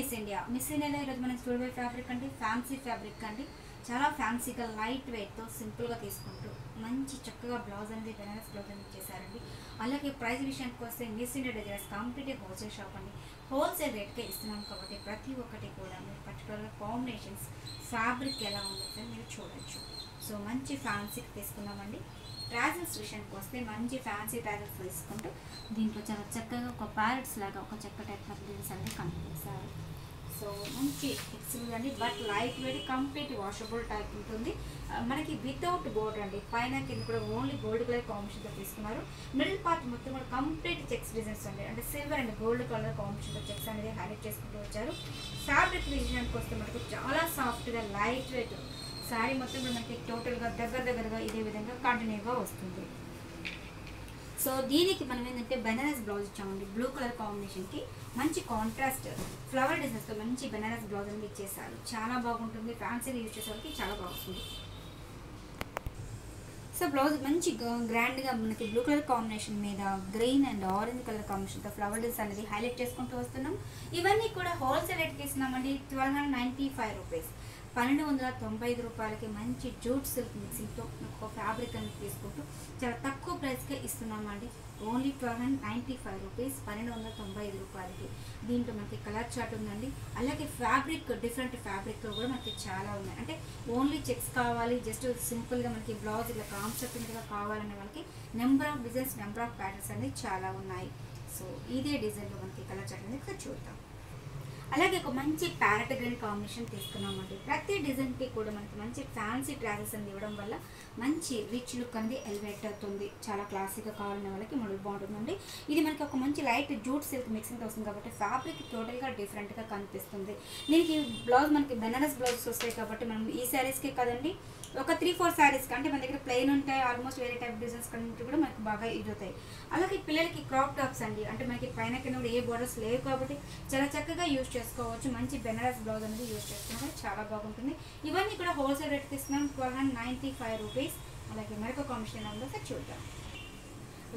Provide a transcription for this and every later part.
Miss ఇండియాలో ఈరోజు మనం చూడబోయే ఫ్యాబ్రిక్ అంటే ఫ్యాన్సీ ఫ్యాబ్రిక్ అండి. చాలా ఫ్యాన్సీగా లైట్ వెయిట్తో సింపుల్గా తీసుకుంటూ మంచి చక్కగా బ్లౌజ్ అనేది బెనారస్ బ్లౌజ్ అనేది చేశారండి. అలాగే ప్రైస్ విషయానికి వస్తే miss India designs complete wholesale shop అండి. హోల్సేల్ రేట్కే ఇస్తున్నాం కాబట్టి ప్రతి ఒక్కటి కూడా మీరు పర్టికులర్గా కాంబినేషన్స్ ఫ్యాబ్రిక్ ఎలా ఉందో మీరు చూడొచ్చు. సో మంచి ఫ్యాన్సీకి తీసుకున్నామండి. ట్రాజల్స్ విషయానికి వస్తే మంచి ఫ్యాన్సీ ట్రాజల్స్ తీసుకుంటూ దీంట్లో చాలా చక్కగా ఒక ప్యారెట్స్ లాగా ఒక చెక్క టైప్ ఆఫ్ డిజైన్స్ అనేది కనిపిస్తారు. సో మంచి ఎక్స్క్లూజివ్ అండి, but light weight complete washable type ఉంటుంది. మనకి వితౌట్ బోర్డర్ అండి, పైన కింద కూడా ఓన్లీ గోల్డ్ కలర్ కాంబినేషన్తో తీసుకున్నారు. మిడిల్ పార్ట్ మొత్తం కూడా కంప్లీట్ చెక్స్ డిజైన్స్ అండి, అంటే సిల్వర్ అండ్ గోల్డ్ కలర్ కాంబినేషన్తో చెక్స్ అనేది హైలైట్ చేసుకుంటూ వచ్చారు. ఫ్యాబ్రిక్ విషయానికి వస్తే మనకు చాలా సాఫ్ట్గా లైట్ వెయిట్ శారీ మొత్తం కూడా మనకి టోటల్గా దగ్గరగా ఇదే విధంగా కంటిన్యూగా వస్తుంది. సో దీనికి మనం ఏంటంటే బెనారస్ బ్లౌజ్ ఇచ్చామండి. బ్లూ కలర్ కాంబినేషన్కి మంచి కాంట్రాస్ట్ ఫ్లవర్ డిజైన్స్తో మంచి బెనారస్ బ్లౌజ్ అనేది ఇచ్చేసారు. చాలా బాగుంటుంది, ఫ్యాన్సీగా యూజ్ చేసేవాళ్ళకి చాలా బాగుంటుంది. సో బ్లౌజ్ మంచి గ్రాండ్గా మనకి బ్లూ కలర్ కాంబినేషన్ మీద గ్రీన్ అండ్ ఆరెంజ్ కలర్ కాంబినేషన్తో ఫ్లవర్ డిజైన్స్ అనేది హైలైట్ చేసుకుంటూ వస్తున్నాం. ఇవన్నీ కూడా హోల్సేల్ రేట్కి ఇస్తున్నామండి. 1295 రూపీస్, 1295 రూపాయలకి మంచి జూట్ సిల్క్ మిక్సింగ్తో ఒక ఫ్యాబ్రిక్ అనేది తీసుకుంటూ చాలా తక్కువ ప్రైస్కే ఇస్తున్నామండి. ఓన్లీ 1295 రూపీస్, 1295 రూపాయలకి. దీంట్లో మనకి కలర్ చార్ట్ ఉందండి. అలాగే ఫ్యాబ్రిక్ డిఫరెంట్ ఫ్యాబ్రిక్లో కూడా మనకి చాలా ఉన్నాయి. అంటే ఓన్లీ చెక్స్ కావాలి, జస్ట్ సింపుల్గా మనకి బ్లౌజ్ ఇలా కాన్సెప్ట్గా కావాలనే వాళ్ళకి number of designs, number of patterns అనేది చాలా ఉన్నాయి. సో ఇదే డిజైన్లో మనకి కలర్ చార్ట్ అనేది ఇక్కడ చూద్దాం. అలాగే ఒక మంచి ప్యారెట్ గ్రీన్ కాంబినేషన్ తీసుకున్నామండి. ప్రతి డిజైన్కి కూడా మనకి మంచి ఫ్యాన్సీ ట్రాజెస్ అనేది ఇవ్వడం వల్ల మంచి రిచ్ లుక్ అనేది ఎలివేట్ అవుతుంది. చాలా క్లాసిక్గా కావాలనే వాళ్ళకి మొదలు బాగుంటుందండి. ఇది మనకి ఒక మంచి లైట్ జూట్ సిల్క్ మిక్సింగ్ వస్తుంది కాబట్టి ఫ్యాబ్రిక్ టోటల్గా డిఫరెంట్గా కనిపిస్తుంది. దీనికి బ్లౌజ్ మనకి బెనారస్ బ్లౌజెస్ వస్తాయి కాబట్టి మనం ఈ శారీస్కే కదండి, ఒక 3-4 శారీస్కి అంటే మన దగ్గర ప్లెయిన్ ఉంటాయి, ఆల్మోస్ట్ వేరే టైప్ డిజైన్స్ కంటే కూడా మనకి బాగా యూజ్ అవుతాయి. అలాగే పిల్లలకి క్రాప్ టాప్స్ అండి, అంటే మనకి పైన కింద కూడా ఏ బోర్డర్స్ లేవు కాబట్టి చాలా చక్కగా యూజ్ చేసుకోవచ్చు. మంచి బెనారస్ బ్లౌజ్ అనేది యూజ్ చేసుకున్నా చాలా బాగుంటుంది. ఇవన్నీ కూడా హోల్సేల్ రేట్కి ఇస్తున్నాం, 1295 రూపీస్. అలాగే మరొక కాంబినేషన్ ఉందో సార్ చూద్దాం.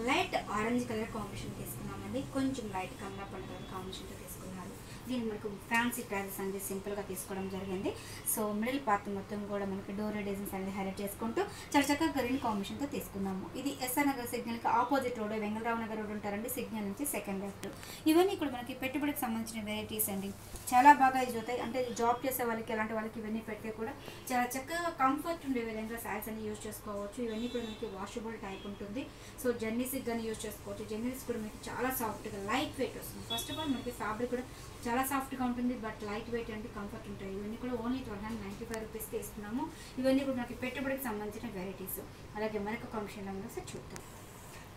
లైట్ ఆరెంజ్ కలర్ కాంబినేషన్ తీసుకున్నామండి. కొంచెం లైట్ కమలా పండు కలర్ కాంబినేషన్తో తీసుకున్నారు. దీన్ని మనకు ఫ్యాన్సీ ట్రాజెస్ అనేది సింపుల్గా తీసుకోవడం జరిగింది. సో మిడిల్ పార్ట్ మొత్తం కూడా మనకి డోరీ డిజైన్స్ అనేది హైలైట్ చేసుకుంటూ చాలా చక్కగా గ్రీన్ కాంబినేషన్తో తీసుకున్నాము. ఇది ఎస్ఆర్ నగర్ సిగ్నల్కి opposite road, Vengalrao Nagar road ఉంటారండి, సిగ్నల్ నుంచి సెకండ్ లెఫ్ట్. ఇవన్నీ కూడా మనకి పెట్టుబడికి సంబంధించిన వెరైటీస్ అండి, చాలా బాగా యూజ్ అవుతాయి. అంటే జాబ్ చేసే వాళ్ళకి, అలాంటి వాళ్ళకి ఇవన్నీ పెడితే కూడా చాలా చక్కగా కంఫర్ట్ ఉండే విధంగా శారీస్ అన్ని యూజ్ చేసుకోవచ్చు. ఇవన్నీ కూడా మనకి వాషబుల్ టైప్ ఉంటుంది. సో జర్నీస్కి కానీ యూజ్ చేసుకోవచ్చు. జర్నీస్ కూడా మనకి చాలా సాఫ్ట్గా లైట్ వెయిట్ వస్తుంది. ఫస్ట్ ఆఫ్ ఆల్ మనకి ఫ్యాబ్రిక్ కూడా చాలా సాఫ్ట్గా ఉంటుంది, బట్ లైట్ వెయిట్ అంటే కంఫర్ట్ ఉంటాయి. ఇవన్నీ కూడా ఓన్లీ 1295 రూపీస్కి ఇస్తున్నాము. ఇవన్నీ కూడా మనకి పెట్టుబడికి సంబంధించిన వెరైటీస్. అలాగే మరొక కాంబినేషన్లో ఉందో సార్ చూద్దాం.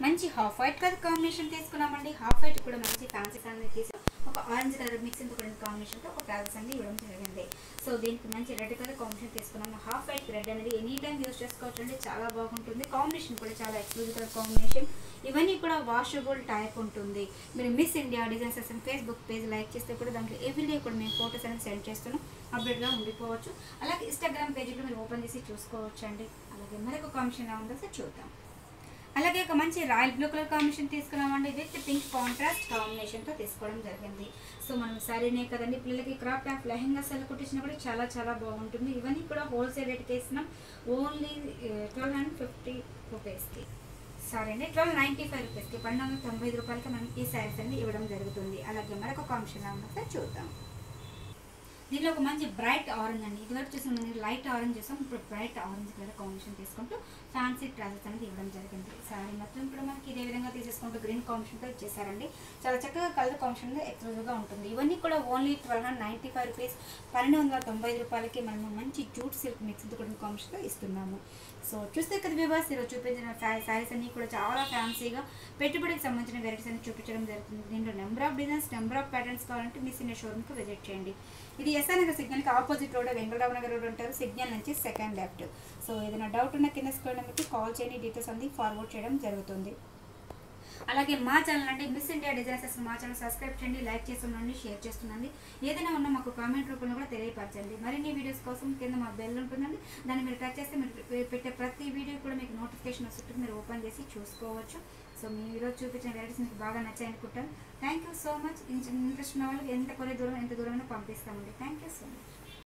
మంచి హాఫ్ వైట్ కలర్ కాంబినేషన్ తీసుకున్నామండి. హాఫ్ వైట్ కూడా మంచి ఫ్యాన్సీ అనేది తీసి ఒక ఆరెంజ్ కలర్ మిక్సింగ్ కాంబినేషన్తో ఒక ట్రావెల్స్ అనేది ఇవ్వడం జరిగింది. సో దీనికి మంచి రెడ్ కలర్ కాంబినేషన్ తీసుకున్నాము. హాఫ్ వైట్ రెడ్ అనేది ఎనీ టైం యూజ్ చేసుకోవచ్చు అండి, చాలా బాగుంటుంది. కాంబినేషన్ కూడా చాలా ఎక్స్క్లూజివ్ కలర్ కాంబినేషన్. ఇవన్నీ కూడా వాషబుల్ టైప్ ఉంటుంది. మీరు మిస్ ఇండియా డిజైన్స్ అసలు ఫేస్బుక్ పేజ్ లైక్ చేస్తే కూడా దాంట్లో ఎవ్రీడే కూడా మేము ఫోటోస్ అనేది సెండ్ చేస్తున్నాం, అప్డేట్గా ఉండిపోవచ్చు. అలాగే ఇన్స్టాగ్రామ్ పేజ్ కూడా మీరు ఓపెన్ చేసి చూసుకోవచ్చు అండి. అలాగే మరొక కాంబినేషన్ ఉందో సార్ చూద్దాం. అలాగే ఒక మంచి రాయల్ బ్లూ కలర్ కాంబినేషన్ తీసుకున్నామండి. విత్ పింక్ కాంట్రాస్ట్ కాంబినేషన్తో తీసుకోవడం జరిగింది. సో మనం సారీనే కదండి, పిల్లలకి క్రాప్ టాప్ లెహంగా సెల్ కుట్టించినా కూడా చాలా చాలా బాగుంటుంది. ఇవన్నీ కూడా హోల్సేల్ రేట్కి ఇస్తున్నాం, ఓన్లీ 1250 రూపీస్కి. సారీ అండి, 1295 రూపీస్కి, 1295 రూపాయలకి మనం ఈ శారీస్ అనేది ఇవ్వడం జరుగుతుంది. అలాగే మరొక కాంబినేషన్ ఉందో సార్ చూద్దాం. దీనిలో ఒక మంచి బ్రైట్ ఆరెంజ్ అండి, ఇదివరకు చూసిన మనం లైట్ ఆరెంజ్ చేసాం, ఇప్పుడు బ్రైట్ ఆరెంజ్ కలర్ కాంబినేషన్ తీసుకుంటూ ఫ్యాన్సీ ట్రాజెస్ అనేది ఇవ్వడం జరిగింది. శారీ మొత్తం కూడా మనకి ఇదే విధంగా తీసేసుకుంటూ గ్రీన్ కాంబినేషన్తో ఇచ్చేసారండి. చాలా చక్కగా కలర్ కాంబినేషన్ ఎక్స్క్లూజివ్గా ఉంటుంది. ఇవన్నీ కూడా ఓన్లీ 1295 రూపీస్, 1295 రూపాయలకి మనము మంచి జూట్ సిల్క్ మిక్స్డ్ కూడా కాంబినేషన్తో ఇస్తున్నాము. సో చూస్తే కదా వ్యూవర్స్, ఈరోజు చూపించిన శారీస్ అన్నీ కూడా చాలా ఫ్యాన్సీగా పెట్టుబడికి సంబంధించిన వెరైటీస్ అన్ని చూపించడం జరుగుతుంది. దీంట్లో number of designs, number of patterns కావాలంటే మిస్ ఇండియా షోరూమ్కి విజిట్ చేయండి. ఇది ఎస్ఆర్ నగర్ సిగ్నల్కి opposite road, Vengalrao Nagar road ఉంటారు, సిగ్నల్ నుంచి సెకండ్ లెఫ్ట్. సో ఏదైనా డౌట్ ఉన్న కింద స్క్రోల్ నెంబర్కి కాల్ చేయండి, డీటెయిల్స్ అన్ని ఫార్వర్డ్ చేయడం జరుగుతుంది. అలాగే మా ఛానల్ అంటే మిస్ ఇండియా డిజైనర్స్ మా ఛానల్ సబ్స్క్రైబ్ చేయండి, లైక్ చేస్తుండండి, షేర్ చేస్తుండండి. ఏదైనా ఉన్నా మాకు కామెంట్ రూపంలో కూడా తెలియపరచండి. మరిన్ని వీడియోస్ కోసం కింద మా బెల్ ఉంటుందండి, దాన్ని మీరు టచ్ చేస్తే మీరు పెట్టే ప్రతి వీడియో కూడా మీకు నోటిఫికేషన్ వస్తుంది, మీరు ఓపెన్ చేసి చూసుకోవచ్చు. సో మీ ఈరోజు చూపించిన వెరైటీస్ మీకు బాగా నచ్చాయి అనుకుంటాను. Thank you so much. Interest ఉన్న వాళ్ళకి ఎంత దూరమైనా పంపిస్తామండి. Thank you so much.